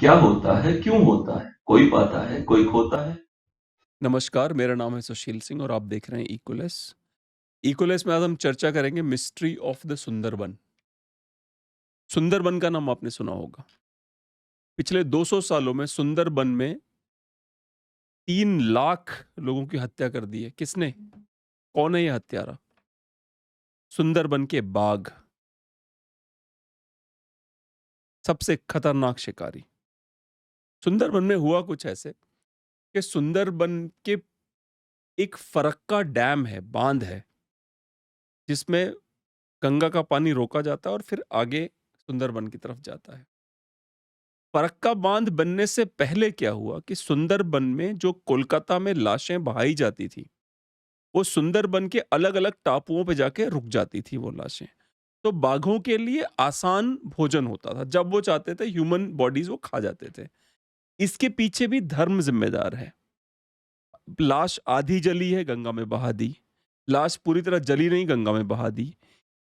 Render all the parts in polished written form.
क्या होता है, क्यों होता है? कोई पाता है, कोई खोता है। नमस्कार, मेरा नाम है सुशील सिंह और आप देख रहे हैं इक्वलेस। इक्वलेस में आज हम चर्चा करेंगे mystery of the Sundarban. Sundarban का नाम आपने सुना होगा। पिछले 200 सालों में सुंदरबन में 3 लाख लोगों की हत्या कर दी है। किसने? कौन है ये हत्यारा? सुंदरबन के बाघ, सबसे खतरनाक शिकारी। सुंदरबन में हुआ कुछ ऐसे कि सुंदरबन के एक फरक्का डैम है, बांध है, जिसमें गंगा का पानी रोका जाता है और फिर आगे सुंदरबन की तरफ जाता है। फरक्का बांध बनने से पहले क्या हुआ कि सुंदरबन में जो कोलकाता में लाशें बहाई जाती थी, वो सुंदरबन के अलग अलग टापुओं पे जाके रुक जाती थी वो लाशें। तो बाघों के लिए आसान भोजन होता था। जब वो चाहते थे ह्यूमन बॉडीज वो खा जाते थे। इसके पीछे भी धर्म जिम्मेदार है। लाश आधी जली है, गंगा में बहा दी। लाश पूरी तरह जली नहीं, गंगा में बहा दी।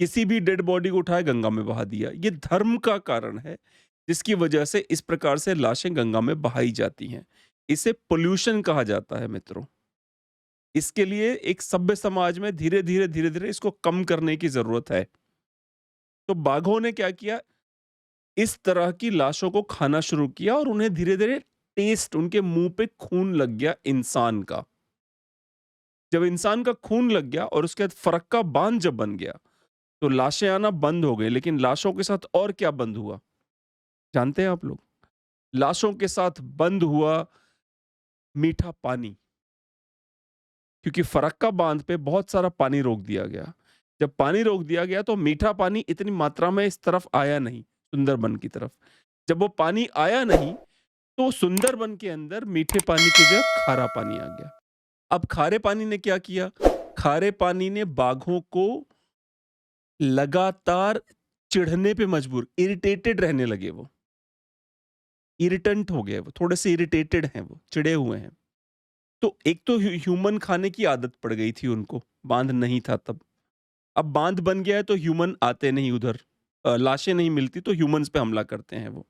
किसी भी डेड बॉडी को उठाए, गंगा में बहा दिया। ये धर्म का कारण है जिसकी वजह से इस प्रकार से लाशें गंगा में बहाई जाती हैं। इसे पोल्यूशन कहा जाता है मित्रों। इसके लिए एक सभ्य समाज में धीरे धीरे इसको कम करने की जरूरत है। तो बाघों ने क्या किया? इस तरह की लाशों को खाना शुरू किया और उन्हें धीरे धीरे टेस्ट, उनके मुंह पे खून लग गया इंसान का। जब इंसान का खून लग गया और उसके बाद फरक्का बांध जब बन गया, तो लाशें आना बंद हो गई। लेकिन लाशों के साथ और क्या बंद हुआ जानते हैं आप लोग? लाशों के साथ बंद हुआ मीठा पानी। क्योंकि फरक्का बांध पे बहुत सारा पानी रोक दिया गया। जब पानी रोक दिया गया तो मीठा पानी इतनी मात्रा में इस तरफ आया नहीं, सुंदरबन की तरफ। जब वो पानी आया नहीं, तो सुंदरबन के अंदर मीठे पानी की जगह खारा पानी आ गया। अब खारे पानी ने क्या किया? खारे पानी ने बाघों को लगातार चिढ़ने पे मजबूर, इरिटेटेड रहने लगे वो। इरिटेंट हो गए वो, थोड़े से इरिटेटेड हैं, वो चिढ़े हुए हैं। तो एक तो ह्यूमन खाने की आदत पड़ गई थी उनको, बांध नहीं था तब। अब बांध बन गया है तो ह्यूमन आते नहीं उधर। लाशें नहीं मिलती तो ह्यूमंस पे हमला करते हैं वो।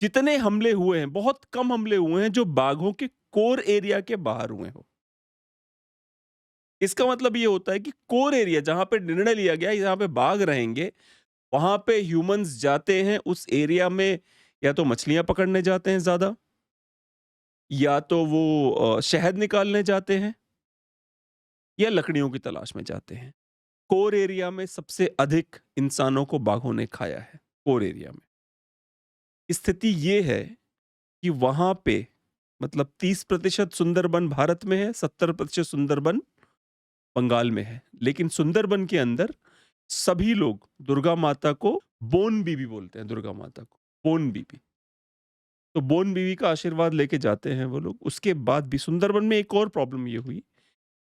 जितने हमले हुए हैं, बहुत कम हमले हुए हैं जो बाघों के कोर एरिया के बाहर हुए हो। इसका मतलब ये होता है कि कोर एरिया जहां पे निर्णय लिया गया है जहां पे बाघ रहेंगे, वहां पे ह्यूमंस जाते हैं उस एरिया में। या तो मछलियां पकड़ने जाते हैं ज्यादा, या तो वो शहद निकालने जाते हैं, या लकड़ियों की तलाश में जाते हैं। कोर एरिया में सबसे अधिक इंसानों को बाघों ने खाया है। कोर एरिया में स्थिति ये है कि वहां पे मतलब 30% सुंदरबन भारत में है, 70% सुंदरबन बंगाल में है। लेकिन सुंदरबन के अंदर सभी लोग दुर्गा माता को बोन बीबी बोलते हैं। दुर्गा माता को बोन बीबी। तो बोन बीबी का आशीर्वाद लेके जाते हैं वो लोग। उसके बाद भी सुंदरबन में एक और प्रॉब्लम ये हुई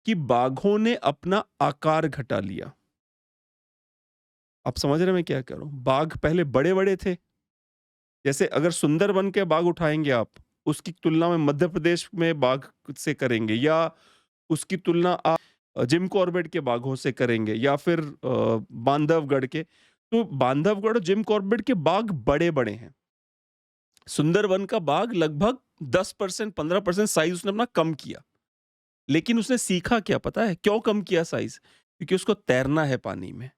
कि बाघों ने अपना आकार घटा लिया। आप समझ रहे हैं मैं क्या कह रहा हूं? बाघ पहले बड़े बड़े थे। जैसे अगर सुंदरबन के बाघ उठाएंगे आप, उसकी तुलना में मध्य प्रदेश में बाघ से करेंगे, या उसकी तुलना आप जिम कॉर्बेट के बाघों से करेंगे, या फिर बांधवगढ़ के, तो बांधवगढ़ और जिम कॉर्बेट के बाघ बड़े बड़े हैं। सुंदरबन का बाघ लगभग 10% 15% साइज उसने अपना कम किया। लेकिन उसने सीखा क्या पता है? क्यों कम किया साइज? क्योंकि उसको तैरना है पानी में।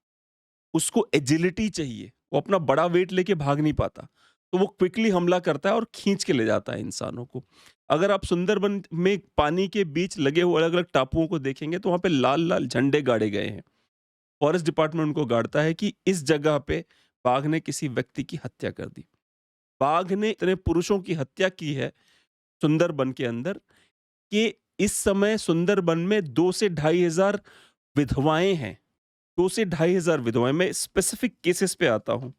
उसको एजिलिटी चाहिए। वो अपना बड़ा वेट लेके भाग नहीं पाता। तो वो क्विकली हमला करता है और खींच के ले जाता है इंसानों को। अगर आप सुंदरबन में पानी के बीच लगे हुए अलग अलग टापुओं को देखेंगे तो वहां पे लाल लाल झंडे गाड़े गए हैं। फॉरेस्ट डिपार्टमेंट उनको गाड़ता है कि इस जगह पे बाघ ने किसी व्यक्ति की हत्या कर दी। बाघ ने इतने पुरुषों की हत्या की है सुंदरबन के अंदर कि इस समय सुंदरबन में 2 से 2,500 विधवाएं हैं। 2 से 2,500 विधवाएं। मैं स्पेसिफिक केसेस पे आता हूं।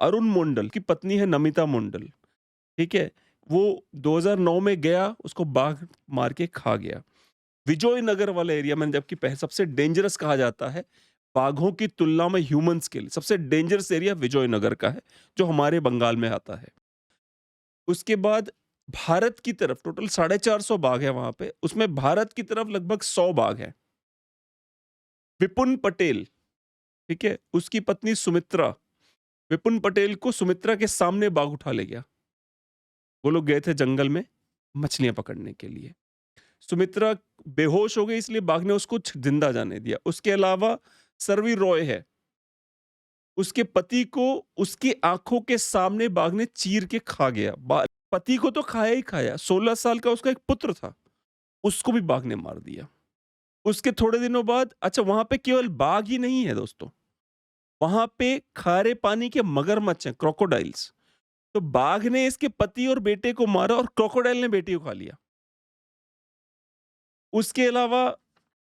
अरुण मंडल की पत्नी है नमिता मंडल, ठीक है? वो 2009 में गया, उसको बाघ मार के खा गया। विजयनगर वाले एरिया में, जबकि सबसे डेंजरस कहा जाता है बाघों की तुलना में ह्यूमंस के लिए सबसे डेंजरस एरिया विजयनगर का है, जो हमारे बंगाल में आता है। उसके बाद भारत की तरफ टोटल 450 बाघ है वहां पे। उसमें भारत की तरफ लगभग 100 बाघ है। विपुन पटेल, ठीक है, उसकी पत्नी सुमित्रा, विपुन पटेल को सुमित्रा के सामने बाघ उठा ले गया। वो लोग गए थे जंगल में मछलियां पकड़ने के लिए। सुमित्रा बेहोश हो गई, इसलिए बाघ ने उसको जिंदा जाने दिया। उसके अलावा सरवी रॉय है, उसके पति को उसकी आंखों के सामने बाघ ने चीर के खा गया। पति को तो खाया ही खाया, 16 साल का उसका एक पुत्र था, उसको भी बाघ ने मार दिया। उसके थोड़े दिनों बाद, अच्छा वहां पे केवल बाघ ही नहीं है दोस्तों, वहां पे खारे पानी के मगरमच्छ हैं, क्रोकोडाइल्स। तो बाघ ने इसके पति और बेटे को मारा और क्रोकोडाइल ने बेटी को खा लिया। उसके अलावा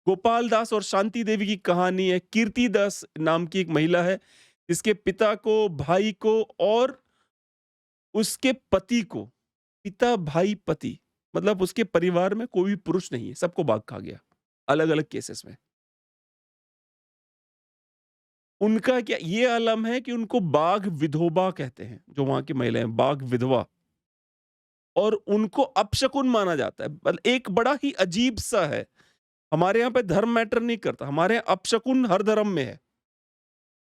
गोपाल दास और शांति देवी की कहानी है। कीर्ति दास नाम की एक महिला है, जिसके पिता को, भाई को और उसके पति को, पिता भाई पति, मतलब उसके परिवार में कोई भी पुरुष नहीं है, सबको बाघ खा गया अलग अलग केसेस में। उनका क्या ये आलम है कि उनको बाघ विधोबा कहते हैं, जो वहां की महिलाएं, बाघ विधवा, और उनको अपशकुन माना जाता है। मतलब एक बड़ा ही अजीब सा है। हमारे यहाँ पे धर्म मैटर नहीं करता, हमारे यहाँ अपशकुन हर धर्म में है।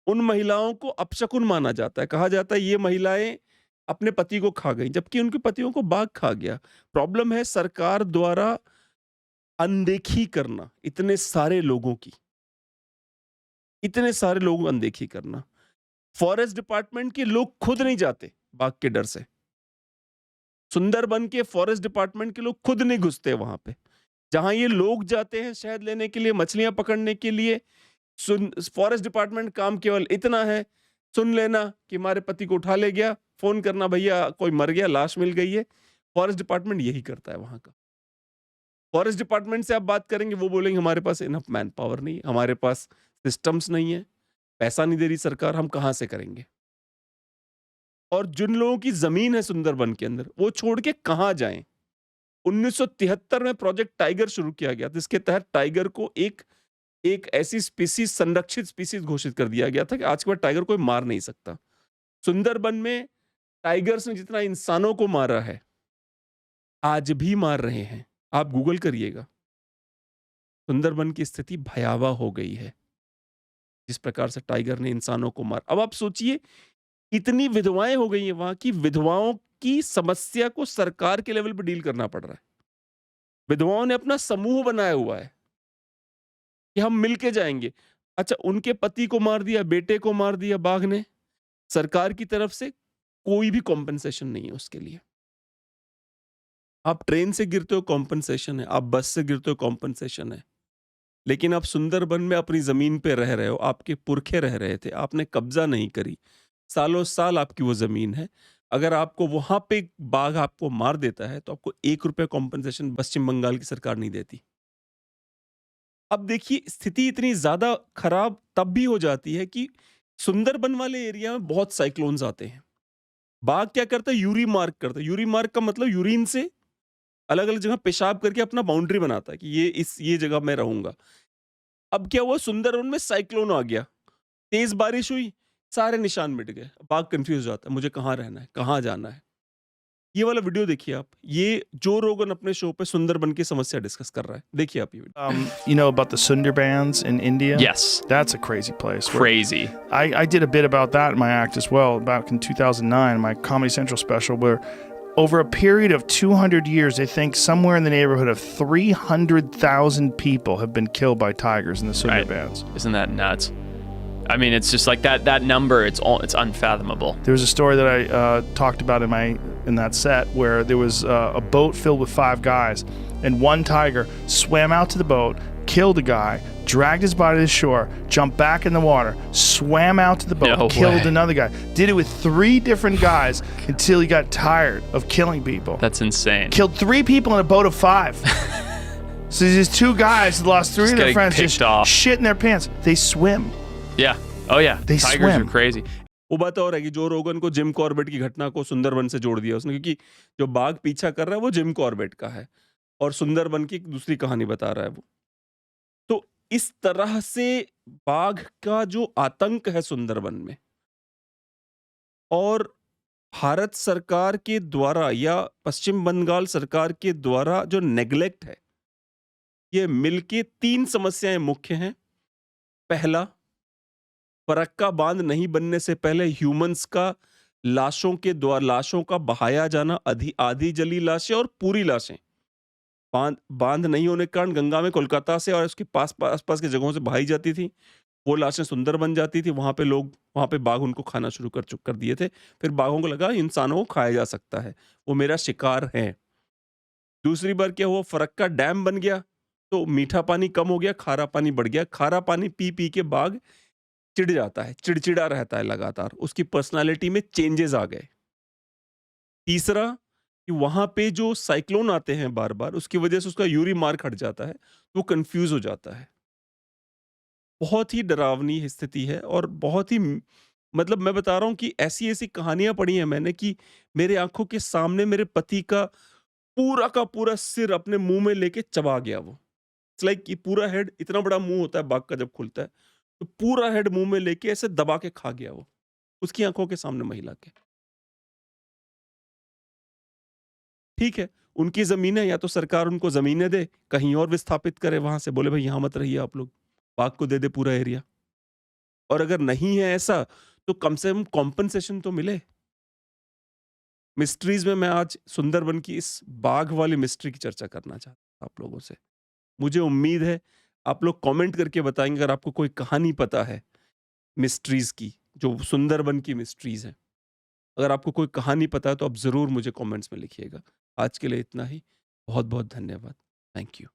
उन महिलाओं को अपशकुन माना जाता है, कहा जाता है ये महिलाएं अपने पति को खा गई, जबकि उनके पतियों को बाघ खा गया। प्रॉब्लम है सरकार द्वारा अनदेखी करना इतने सारे लोगों की, इतने सारे लोगों को अनदेखी करना। फॉरेस्ट डिपार्टमेंट के लोग खुद नहीं जाते बाघ के डर से। सुंदरबन के फॉरेस्ट डिपार्टमेंट के लोग खुद नहीं घुसते वहां पे। जहां ये लोग जाते हैं शहद लेने के लिए, मछलियां पकड़ने के लिए, फॉरेस्ट डिपार्टमेंट काम केवल इतना है, सुन लेना कि हमारे पति को उठा ले गया, फोन करना भैया कोई मर गया, लाश मिल गई है। फॉरेस्ट डिपार्टमेंट यही करता है वहां का। फॉरेस्ट डिपार्टमेंट से आप बात करेंगे, वो बोलेंगे हमारे पास इनफ मैन पावर नहीं है, हमारे पास सिस्टम्स नहीं है, पैसा नहीं दे रही सरकार, हम कहां से करेंगे। और जिन लोगों की जमीन है सुंदरबन के अंदर, वो छोड़ के कहां जाएं। 1973 में प्रोजेक्ट टाइगर शुरू किया गया, जिसके तहत टाइगर को एक ऐसी स्पीसीज, संरक्षित स्पीसीज घोषित कर दिया गया था कि आज के बाद टाइगर कोई मार नहीं सकता। सुंदरबन में टाइगर्स ने जितना इंसानों को मारा है, आज भी मार रहे हैं। आप गूगल करिएगा, सुंदरबन की स्थिति भयावह हो गई है, जिस प्रकार से टाइगर ने इंसानों को मारा। अब आप सोचिए, इतनी विधवाएं हो गई हैं वहां की, विधवाओं की समस्या को सरकार के लेवल पर डील करना पड़ रहा है। विधवाओं ने अपना समूह बनाया हुआ है कि हम मिलके जाएंगे। अच्छा, उनके पति को मार दिया, बेटे को मार दिया बाघ ने, सरकार की तरफ से कोई भी कॉम्पेंसेशन नहीं है उसके लिए। आप ट्रेन से गिरते हो कॉम्पेंसेशन है, आप बस से गिरते हो कॉम्पेंसेशन है, लेकिन आप सुंदरबन में अपनी जमीन पे रह रहे हो, आपके पुरखे रह रहे थे, आपने कब्जा नहीं करी, सालों साल आपकी वो जमीन है। अगर आपको वहां पे बाघ आपको मार देता है तो आपको 1 रुपया कॉम्पेंसेशन पश्चिम बंगाल की सरकार नहीं देती। अब देखिए, स्थिति इतनी ज्यादा खराब तब भी हो जाती है कि सुंदरबन वाले एरिया में बहुत साइक्लोन्स आते हैं। बाघ क्या करता है, यूरी मार्क करता है। यूरी मार्क का मतलब यूरिन से अलग अलग जगह पेशाब करके अपना बाउंड्री बनाता है कि ये जगह मैं रहूंगा। अब क्या हुआ, सुंदरबन में साइक्लोन आ गया, तेज बारिश हुई, सारे निशान मिट गए। बाघ कंफ्यूज हो जाता है, मुझे कहाँ रहना है, कहाँ जाना है। ये वाला वीडियो देखिए आप, ये जो रोगन अपने शो पे सुंदरबन की समस्या डिस्कस कर रहा है, देखिए आप ये video. You know about the Sundarbans in India? Yes. That's a crazy place. Crazy. I did a bit about that in my act as well, back in 2009, my Comedy Central special, where over a period of 200 years, they think somewhere in the neighborhood of 300,000 people have been killed by tigers in the Sundarbans. Right. Isn't that nuts? I mean, it's just like that number, it's unfathomable. There was a story that I talked about in that set where there was a boat filled with 5 guys, and one tiger swam out to the boat, killed a guy, dragged his body to the shore, jumped back in the water, swam out to the boat, No killed way. another guy. Did it with 3 different guys until he got tired of killing people. That's insane. Killed 3 people in a boat of 5. So these 2 guys lost 3 Just of their getting friends, picked just off. shit in their pants. They swim. Yeah. Oh yeah. They Tigers swim. are crazy. वो बात और है कि जो रोगन को Jim Corbett की घटना को सुंदरबन से जोड़ दिया उसने, क्योंकि जो बाघ पीछा कर रहा है वो जिम कॉर्बेट का है और सुंदरबन की एक दूसरी कहानी बता रहा है वो। तो इस तरह से बाघ का जो आतंक है सुंदरबन में, और भारत सरकार के द्वारा या पश्चिम बंगाल सरकार के द्वारा जो नेग्लेक्ट है, ये मिलके 3 समस्याएं मुख्य हैं। पहला, फरक्का बांध नहीं बनने से पहले ह्यूमंस का लाशों का बहाया जाना, आधी जली लाशें और पूरी लाशें बांध नहीं होने के कारण गंगा में कोलकाता से और उसके आसपास की जगहों से बहाई जाती थी। वो लाशें सुंदर बन जाती थी। वहां पे बाघ उनको खाना शुरू कर दिए थे। फिर बाघों को लगा इंसानों को खाया जा सकता है, वो मेरा शिकार है। दूसरी बार क्या हुआ, फरक्का डैम बन गया तो मीठा पानी कम हो गया, खारा पानी बढ़ गया। खारा पानी पी पी के बाघ चिढ़ जाता है, चिड़चिड़ा रहता है लगातार, उसकी पर्सनालिटी में चेंजेस आ गए। तीसरा कि वहां पे जो साइक्लोन आते हैं बार बार, उसकी वजह से उसका यूरी मार्क हट जाता है, वो कंफ्यूज हो जाता है। बहुत ही डरावनी स्थिति है और बहुत ही मतलब मैं बता रहा हूं कि ऐसी ऐसी कहानियां पढ़ी हैं मैंने कि मेरे आंखों के सामने मेरे पति का पूरा सिर अपने मुंह में लेके चबा गया वो। इट्स लाइक कि पूरा हेड, इतना बड़ा मुंह होता है बाघ का जब खुलता है, तो पूरा हेड मुंह में लेके ऐसे दबा के खा गया वो, उसकी आंखों के सामने महिला के। ठीक है, उनकी जमीन है, या तो सरकार उनको जमीनें दे, कहीं और विस्थापित करे, वहां से बोले भाई यहां मत रहिए आप लोग, बाघ को दे दे पूरा एरिया। और अगर नहीं है ऐसा तो कम से कम कॉम्पनसेशन तो मिले। मिस्ट्रीज में मैं आज सुंदरबन की इस बाघ वाली मिस्ट्री की चर्चा करना चाहता हूं आप लोगों से। मुझे उम्मीद है आप लोग कमेंट करके बताएंगे अगर आपको कोई कहानी पता है मिस्ट्रीज की, जो सुंदरबन की मिस्ट्रीज है। अगर आपको कोई कहानी पता है तो आप जरूर मुझे कमेंट्स में लिखिएगा। आज के लिए इतना ही। बहुत बहुत धन्यवाद। Thank you.